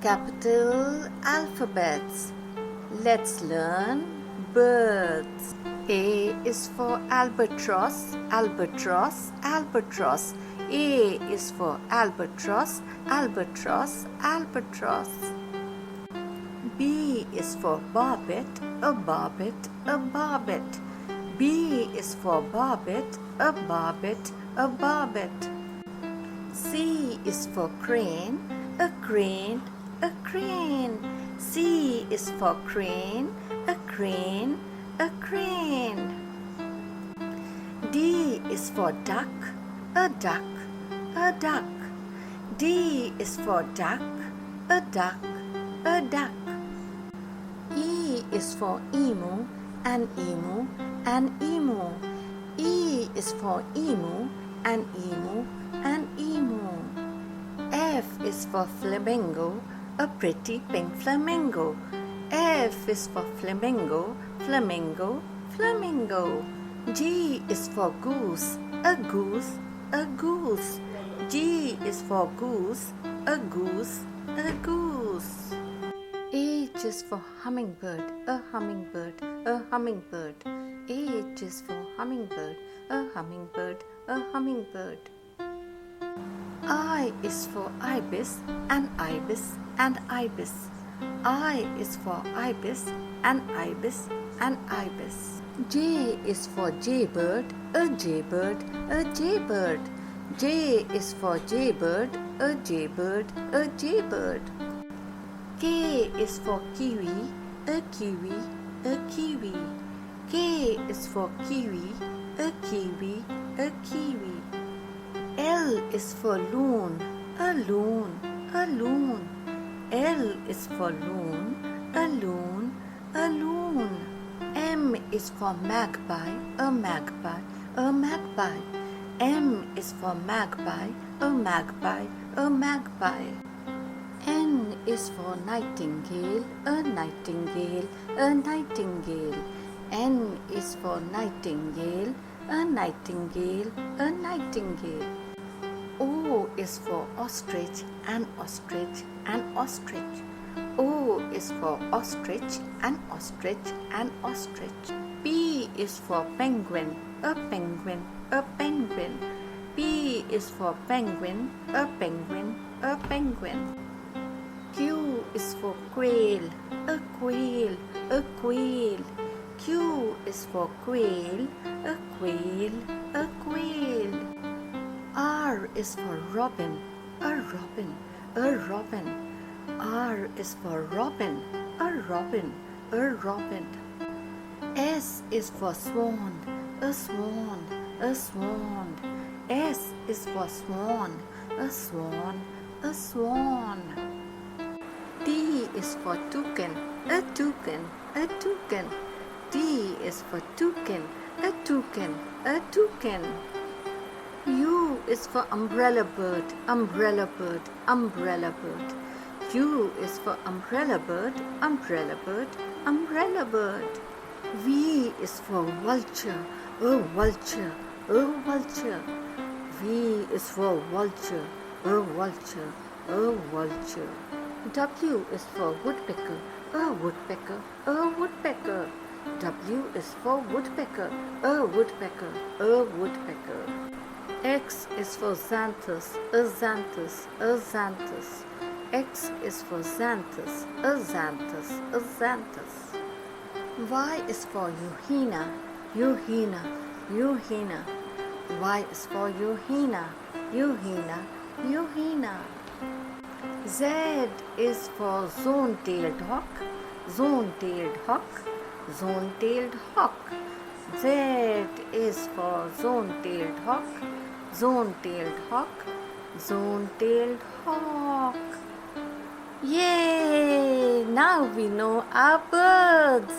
Capital alphabets. Let's learn birds. A is for albatross, albatross, albatross. A is for albatross, albatross, albatross. B is for barbet, a barbet, a barbet. B is for barbet, a barbet, a barbet. C is for crane, a crane, a crane. C is for crane, a crane, a crane. D is for duck, a duck, a duck. D is for duck, a duck, a duck. E is for emu, an emu, an emu. E is for emu, an emu, an emu. F is for flamingo, a pretty pink flamingo. F is for flamingo, flamingo, flamingo. G is for goose, a goose, a goose. G is for goose, a goose, a goose. H is for hummingbird, a hummingbird, a hummingbird. H is for hummingbird, a hummingbird, a hummingbird. I is for ibis, an ibis, an ibis. I is for ibis, an ibis, an ibis. J is for jaybird, a jaybird, a jaybird. J is for jaybird, a jaybird, a jaybird. K is for kiwi, a kiwi, a kiwi. K is for kiwi, a kiwi, a kiwi. L is for loon, a loon, a loon. L is for loon, a loon, a loon. M is for magpie, a magpie, a magpie. M is for magpie, a magpie, a magpie. N is for nightingale, a nightingale, a nightingale. N is for nightingale, a nightingale, a nightingale. O is for ostrich, an ostrich, an ostrich. O is for ostrich, an ostrich, an ostrich. P is for penguin, a penguin, a penguin. P is for penguin, a penguin, a penguin. Q is for quail, a quail, a quail. Q is for quail, a quail, a quail. R is for robin, a robin, a robin. R is for robin, a robin, a robin. S is for swan, a swan, a swan. S is for swan, a swan, a swan. T is for toucan, a toucan, a toucan. T is for toucan, a toucan, a toucan. U is for umbrella bird, umbrella bird, umbrella bird. U is for umbrella bird, umbrella bird, umbrella bird. V is for vulture, a vulture, a vulture. V is for vulture, a vulture, a vulture. W is for woodpecker, a woodpecker, a woodpecker. W is for woodpecker, a woodpecker, a woodpecker. X is for xanthus, a xanthus, a xanthus. X is for xanthus, a xanthus, a xanthus. Y is for euhena, euhena, euhena. Y is for euhena, euhena, euhena. Z is for zone-tailed hawk, zone-tailed hawk, zone-tailed hawk. Z is for zone-tailed hawk, zone-tailed hawk, zone-tailed hawk. Yay! Now we know our birds.